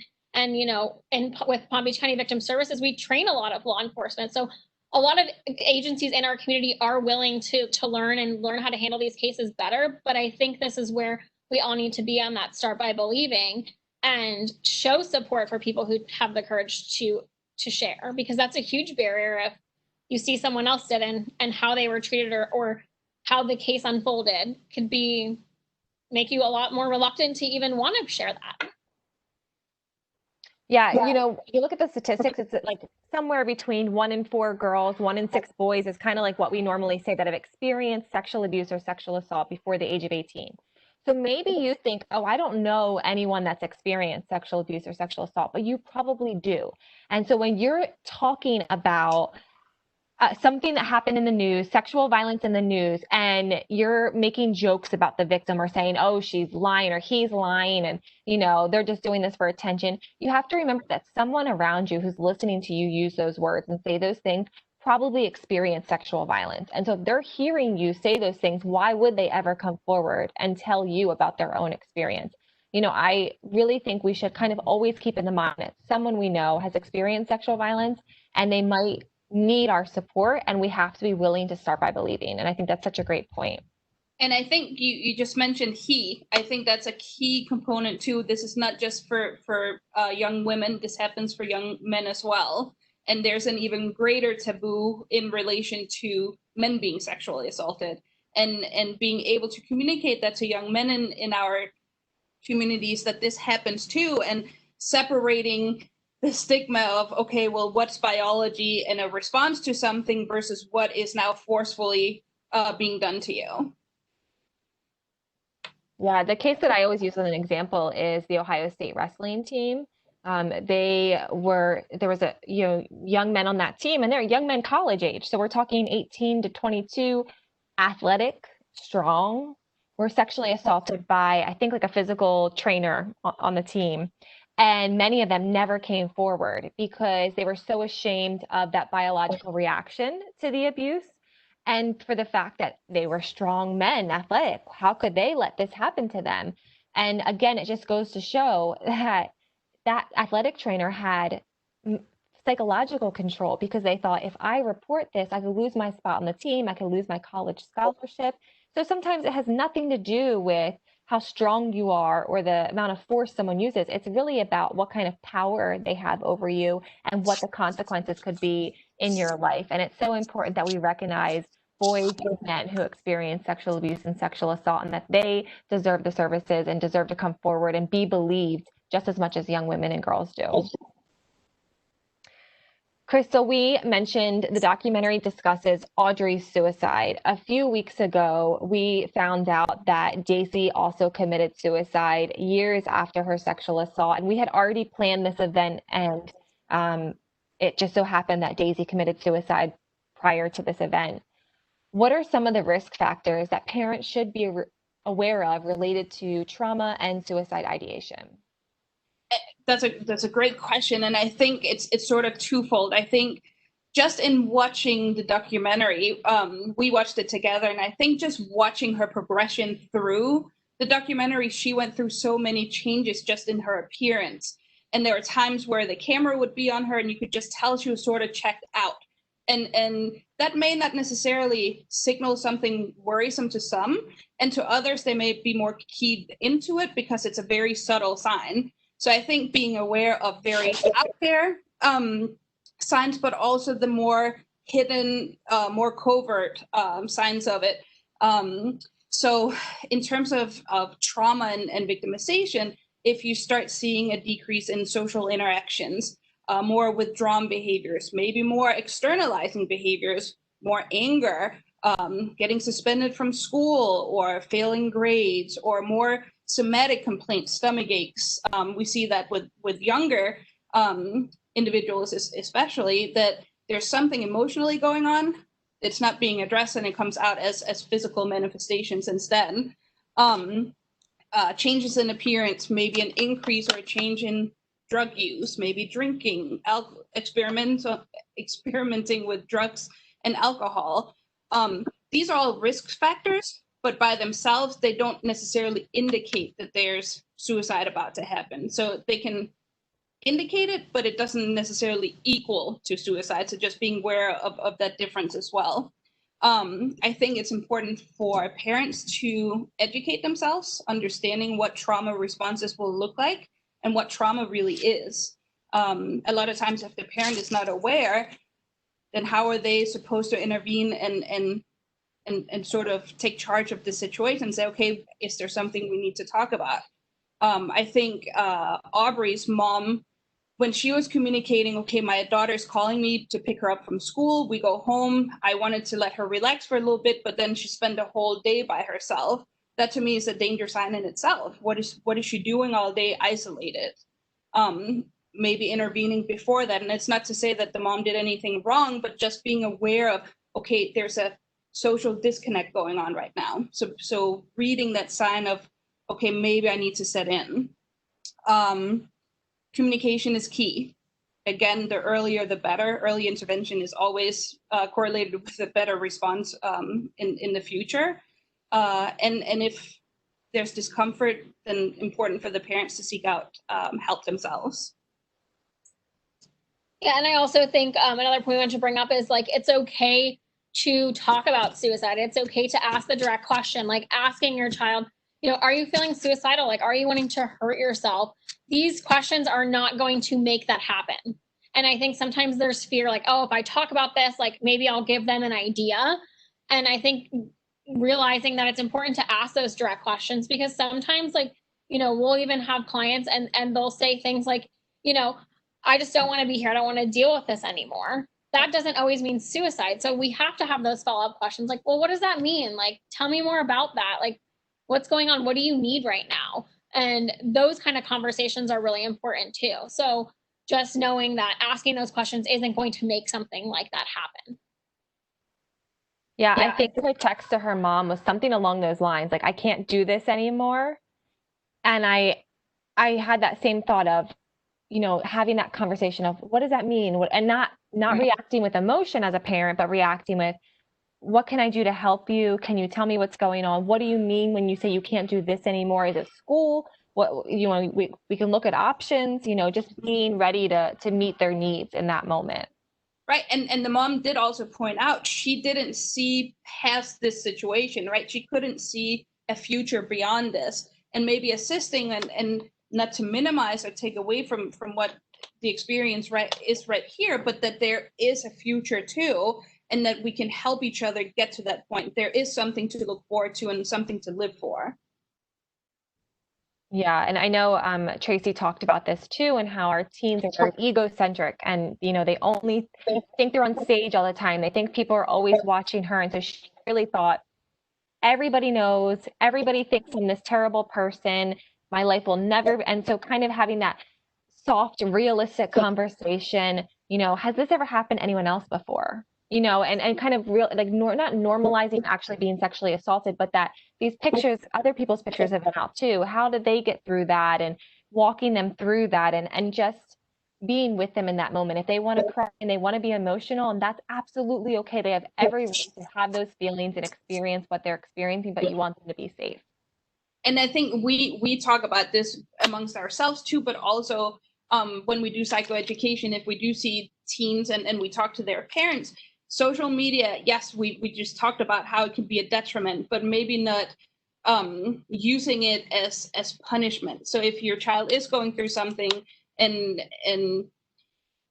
with Palm Beach County Victim Services, we train a lot of law enforcement. So a lot of agencies in our community are willing to learn how to handle these cases better. But I think this is where we all need to be on that start by believing and show support for people who have the courage to share, because that's a huge barrier. If you see someone else did and how they were treated or how the case unfolded could make you a lot more reluctant to even want to share that. Yeah, you look at the statistics, it's like somewhere between 1 in 4 girls, 1 in 6 boys is kind of like what we normally say that have experienced sexual abuse or sexual assault before the age of 18. So maybe you think, oh, I don't know anyone that's experienced sexual abuse or sexual assault, but you probably do. And so when you're talking about something that happened in the news, sexual violence in the news, and you're making jokes about the victim or saying, oh, she's lying or he's lying and, they're just doing this for attention. You have to remember that someone around you who's listening to you use those words and say those things probably experienced sexual violence. And so if they're hearing you say those things, why would they ever come forward and tell you about their own experience? I really think we should kind of always keep in the mind that someone we know has experienced sexual violence and they might need our support, and we have to be willing to start by believing. And I think that's such a great point. And I think you just mentioned I think that's a key component too. This is not just for young women. This happens for young men as well. And there's an even greater taboo in relation to men being sexually assaulted, and being able to communicate that to young men in our communities that this happens too, and separating the stigma of, okay, well, what's biology and a response to something versus what is now forcefully being done to you. Yeah, the case that I always use as an example is the Ohio State wrestling team. There was a young men on that team, and they're young men college age. So we're talking 18 to 22, athletic, strong, were sexually assaulted by, I think, like a physical trainer on the team. And many of them never came forward because they were so ashamed of that biological reaction to the abuse. And for the fact that they were strong men, athletic, how could they let this happen to them? And again, it just goes to show that that athletic trainer had psychological control because they thought, if I report this, I could lose my spot on the team, I could lose my college scholarship. So sometimes it has nothing to do with how strong you are or the amount of force someone uses. It's really about what kind of power they have over you and what the consequences could be in your life. And it's so important that we recognize boys and men who experience sexual abuse and sexual assault, and that they deserve the services and deserve to come forward and be believed just as much as young women and girls do. Crystal, we mentioned the documentary discusses Audrie's suicide. A few weeks ago, we found out that Daisy also committed suicide years after her sexual assault, and we had already planned this event, and it just so happened that Daisy committed suicide prior to this event. What are some of the risk factors that parents should be aware of related to trauma and suicide ideation? That's a great question, and I think it's sort of twofold. I think just in watching the documentary, we watched it together, and I think just watching her progression through the documentary, she went through so many changes just in her appearance. And there were times where the camera would be on her, and you could just tell she was sort of checked out. And that may not necessarily signal something worrisome to some, and to others, they may be more keyed into it because it's a very subtle sign. So I think being aware of very out there signs, but also the more hidden, more covert signs of it. So in terms of trauma and victimization, if you start seeing a decrease in social interactions, more withdrawn behaviors, maybe more externalizing behaviors, more anger, getting suspended from school or failing grades, or more somatic complaints, stomach aches. We see that with younger individuals, especially, that there's something emotionally going on. It's not being addressed, and it comes out as physical manifestations instead. Changes in appearance, maybe an increase or a change in drug use, maybe drinking, experimenting with drugs and alcohol. These are all risk factors, but by themselves, they don't necessarily indicate that there's suicide about to happen. So they can indicate it, but it doesn't necessarily equal to suicide. So just being aware of that difference as well. I think it's important for parents to educate themselves, understanding what trauma responses will look like and what trauma really is. A lot of times, if the parent is not aware, then how are they supposed to intervene and sort of take charge of the situation and say, okay, is there something we need to talk about? I think Audrie's mom when she was communicating, okay, my daughter's calling me to pick her up from school, we go home, I wanted to let her relax for a little bit, but then she spent a whole day by herself. That to me is a danger sign in itself. What is she doing all day isolated? Maybe intervening before that. And it's not to say that the mom did anything wrong, but just being aware of, okay, there's a social disconnect going on right now. So reading that sign of, okay, maybe I need to set in. Communication is key. Again, the earlier the better. Early intervention is always correlated with a better response in the future. And if there's discomfort, then important for the parents to seek out help themselves. Yeah, and I also think another point I want to bring up is like, it's okay to talk about suicide. It's okay to ask the direct question, like asking your child, you know, are you feeling suicidal? Like, are you wanting to hurt yourself? These questions are not going to make that happen. And I think sometimes there's fear, like, oh, if I talk about this, like maybe I'll give them an idea. And I think realizing that it's important to ask those direct questions, because sometimes, like, you know, we'll even have clients and they'll say things like, you know, I just don't want to be here. I don't want to deal with this anymore. That doesn't always mean suicide. So we have to have those follow-up questions like, well, what does that mean? Like, tell me more about that. Like, what's going on? What do you need right now? And those kind of conversations are really important too. So just knowing that asking those questions isn't going to make something like that happen. Yeah, I think her text to her mom was something along those lines, like, I can't do this anymore. And I had that same thought of, you know, having that conversation of what does that mean? And not reacting with emotion as a parent, but reacting with, what can I do to help you? Can you tell me what's going on? What do you mean when you say you can't do this anymore? Is it school? What, you know, we can look at options, you know, just being ready to meet their needs in that moment. Right. And the mom did also point out she didn't see past this situation, right? She couldn't see a future beyond this, and maybe assisting and not to minimize or take away from what the experience is right here, but that there is a future too, and that we can help each other get to that point. There is something to look forward to and something to live for. Yeah, and I know Tracy talked about this too, and how our teens are very egocentric, and you know, they think they're on stage all the time. They think people are always watching her, and so she really thought, everybody knows, everybody thinks I'm this terrible person. My life will never. And so, kind of having that soft, realistic conversation. You know, has this ever happened to anyone else before? You know, and kind of real, like, not normalizing actually being sexually assaulted, but that these pictures, other people's pictures have been out too. How did they get through that, and walking them through that, and just being with them in that moment. If they want to cry and they want to be emotional, and that's absolutely okay. They have every right to have those feelings and experience what they're experiencing, but you want them to be safe. And I think we talk about this amongst ourselves too, but also when we do psychoeducation, if we do see teens and we talk to their parents, social media, yes, we just talked about how it can be a detriment, but maybe not using it as punishment. So if your child is going through something and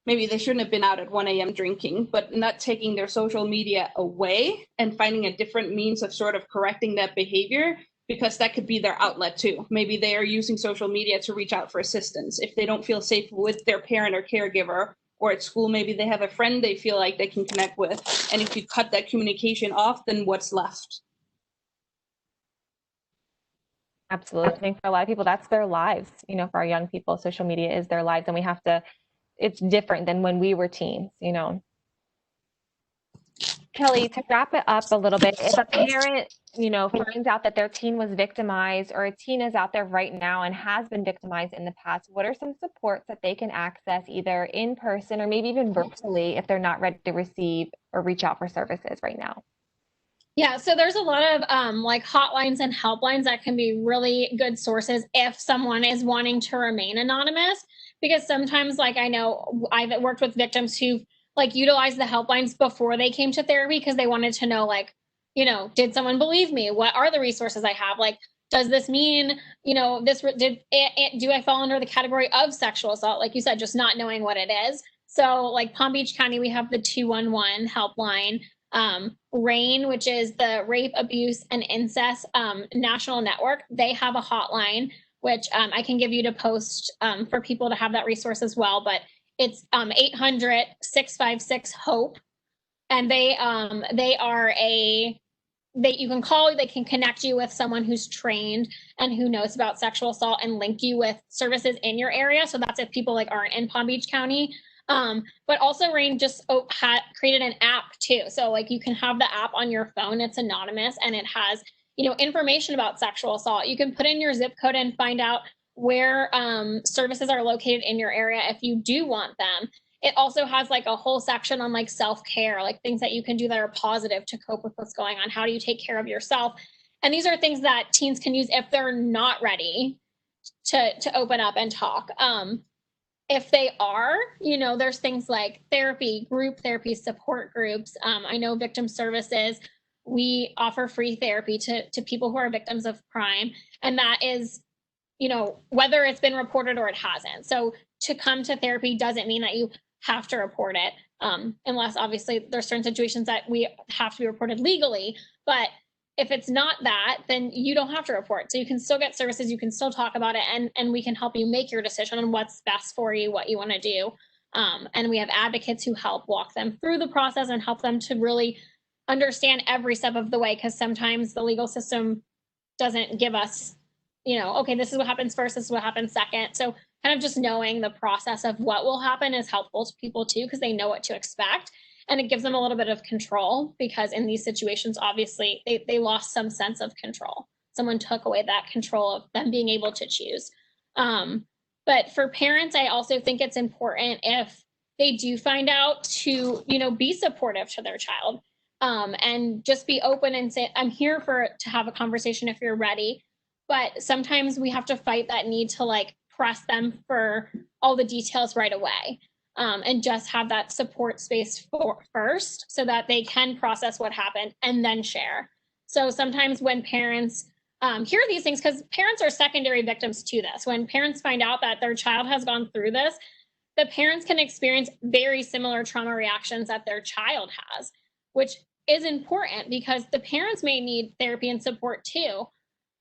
maybe they shouldn't have been out at 1 a.m. drinking, but not taking their social media away and finding a different means of sort of correcting that behavior, because that could be their outlet too. Maybe they are using social media to reach out for assistance. If they don't feel safe with their parent or caregiver, or at school, maybe they have a friend they feel like they can connect with. And if you cut that communication off, then what's left? Absolutely. I think for a lot of people, that's their lives. You know, for our young people, social media is their lives, and we have to, it's different than when we were teens, you know. Kelly, to wrap it up a little bit, if a parent, you know, finds out that their teen was victimized, or a teen is out there right now and has been victimized in the past, what are some supports that they can access either in person or maybe even virtually if they're not ready to receive or reach out for services right now? Yeah, so there's a lot of like hotlines and helplines that can be really good sources if someone is wanting to remain anonymous, because sometimes, like, I know I've worked with victims who like utilized the helplines before they came to therapy because they wanted to know, like, you know, did someone believe me? What are the resources I have? Like, does this mean, you know, do I fall under the category of sexual assault? Like you said, just not knowing what it is. So like Palm Beach County, we have the 211 helpline. RAIN, which is the Rape, Abuse, and Incest National Network, they have a hotline. which I can give you to post for people to have that resource as well. But it's 800-656-HOPE. And they are you can call, they can connect you with someone who's trained and who knows about sexual assault and link you with services in your area. So that's if people like aren't in Palm Beach County. But also Rain just created an app too. So like you can have the app on your phone. It's anonymous and it has, information about sexual assault. You can put in your zip code and find out where services are located in your area if you do want them. It also has like a whole section on like self-care, like things that you can do that are positive to cope with what's going on. How do you take care of yourself? And these are things that teens can use if they're not ready to open up and talk. If they are, there's things like therapy, group therapy, support groups. I know victim services, we offer free therapy to people who are victims of crime. And that is, whether it's been reported or it hasn't. So to come to therapy doesn't mean that you have to report it, unless obviously there's certain situations that we have to be reported legally. But if it's not that, then you don't have to report. So you can still get services, you can still talk about it, and we can help you make your decision on what's best for you, what you want to do. And we have advocates who help walk them through the process and help them to really understand every step of the way, because sometimes the legal system doesn't give us, okay, this is what happens first, this is what happens second. So kind of just knowing the process of what will happen is helpful to people too, because they know what to expect. And it gives them a little bit of control, because in these situations, obviously, they lost some sense of control. Someone took away that control of them being able to choose. But for parents, I also think it's important if they do find out to, be supportive to their child, and just be open and say, I'm here to have a conversation if you're ready. But sometimes we have to fight that need to like press them for all the details right away. And just have that support space first so that they can process what happened and then share. So sometimes when parents hear these things, because parents are secondary victims to this, when parents find out that their child has gone through this, the parents can experience very similar trauma reactions that their child has, which is important because the parents may need therapy and support too,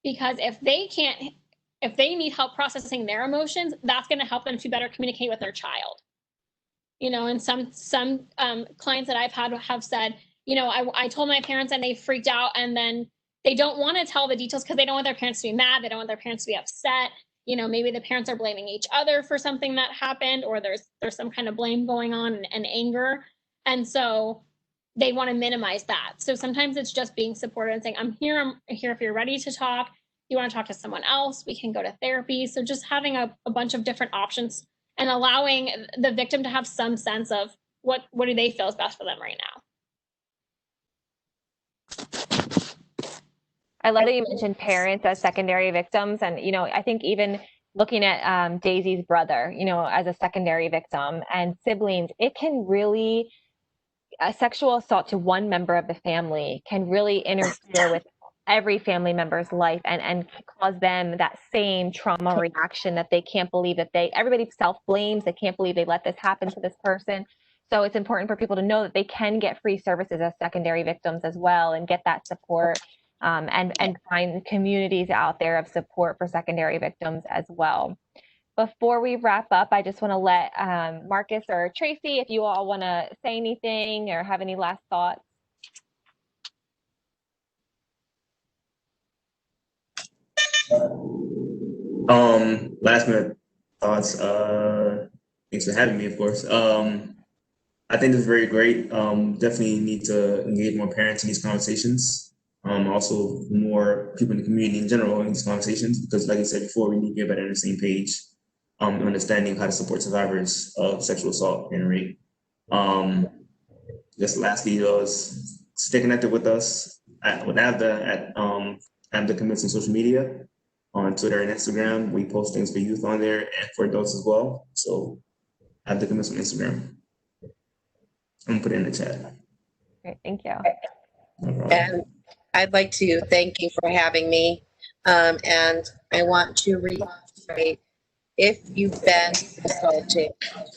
because if they need help processing their emotions, that's going to help them to better communicate with their child. And some clients that I've had have said, I told my parents and they freaked out, and then they don't want to tell the details because they don't want their parents to be mad. They don't want their parents to be upset. Maybe the parents are blaming each other for something that happened, or there's some kind of blame going on and anger. And so they want to minimize that. So sometimes it's just being supportive and saying, I'm here if you're ready to talk. If you want to talk to someone else, we can go to therapy. So just having a bunch of different options and allowing the victim to have some sense of what do they feel is best for them right now. I love that you mentioned parents as secondary victims. And, I think even looking at Daisy's brother, as a secondary victim and siblings, it can really, a sexual assault to one member of the family can really interfere with every family member's life and cause them that same trauma reaction that they can't believe that everybody self-blames. They can't believe they let this happen to this person. So it's important for people to know that they can get free services as secondary victims as well and get that support, and find communities out there of support for secondary victims as well. Before we wrap up, I just want to let Marcus or Tracy, if you all want to say anything or have any last thoughts. Last minute thoughts. Thanks for having me, of course. I think this is very great. Definitely need to engage more parents in these conversations. Also more people in the community in general in these conversations, because like I said before, we need to get better on the same page, understanding how to support survivors of sexual assault and rape. Just lastly, stay connected with us with AVDA at AVDA Commits on social media. On Twitter and Instagram, we post things for youth on there and for adults as well. So AVDA Commits on Instagram. I'm gonna put it in the chat. Great, thank you. No And I'd like to thank you for having me. And I want to reiterate, if you've been assaulted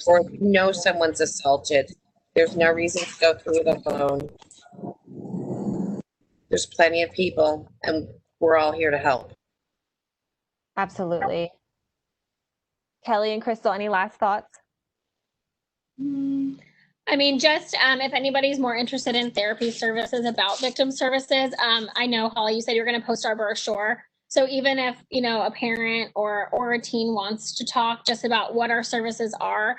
or if you know someone's assaulted, there's no reason to go through it alone. There's plenty of people and we're all here to help. Absolutely. Kelly and Crystal, any last thoughts? I mean, just if anybody's more interested in therapy services about victim services, I know, Holly, you said you're going to post our brochure. So even if, you know, a parent or a teen wants to talk just about what our services are,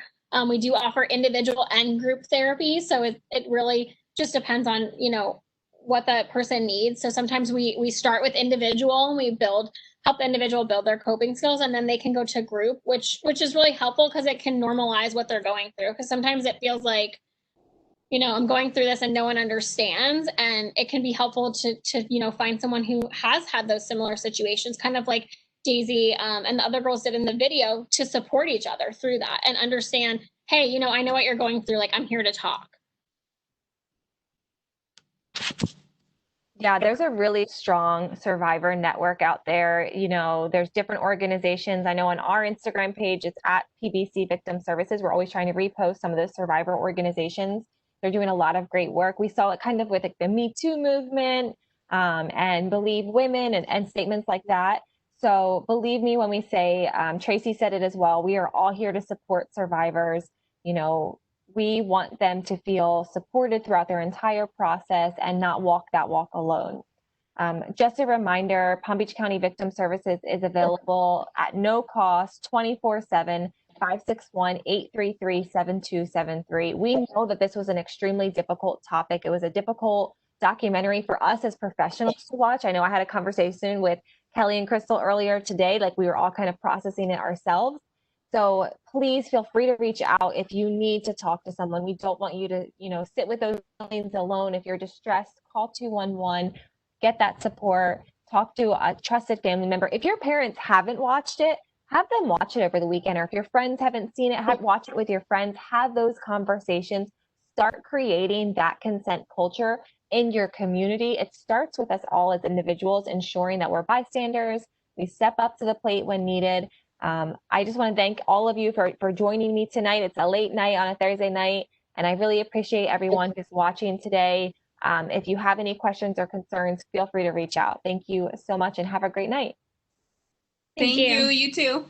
we do offer individual and group therapy. So it really just depends on, you know, what the person needs. So sometimes we start with individual and we help the individual build their coping skills, and then they can go to group, which is really helpful because it can normalize what they're going through. Because sometimes it feels like, you know, I'm going through this and no one understands, and it can be helpful to you know, find someone who has had those similar situations, kind of like Daisy and the other girls did in the video, to support each other through that and understand, hey, you know, I know what you're going through, like I'm here to talk. Yeah, there's a really strong survivor network out there. You know, there's different organizations. I know on our Instagram page, it's at PBC Victim Services. We're always trying to repost some of those survivor organizations. They're doing a lot of great work. We saw it kind of with like the Me Too movement and Believe Women and statements like that. So believe me when we say, Tracy said it as well, we are all here to support survivors. You know, we want them to feel supported throughout their entire process and not walk that walk alone. Just a reminder, Palm Beach County Victim Services is available at no cost 24/7, 561-833-7273. We know that this was an extremely difficult topic. It was a difficult documentary for us as professionals to watch. I know I had a conversation with Kelly and Crystal earlier today, like we were all kind of processing it ourselves. So please feel free to reach out if you need to talk to someone. We don't want you to, you know, sit with those feelings alone. If you're distressed, call 211, get that support, talk to a trusted family member. If your parents haven't watched it, have them watch it over the weekend. Or if your friends haven't seen it, watch it with your friends. Have those conversations. Start creating that consent culture in your community. It starts with us all as individuals, ensuring that we're bystanders. We step up to the plate when needed. I just want to thank all of you for joining me tonight. It's a late night on a Thursday night, and I really appreciate everyone who's watching today. If you have any questions or concerns, feel free to reach out. Thank you so much and have a great night. Thank you. you. You too.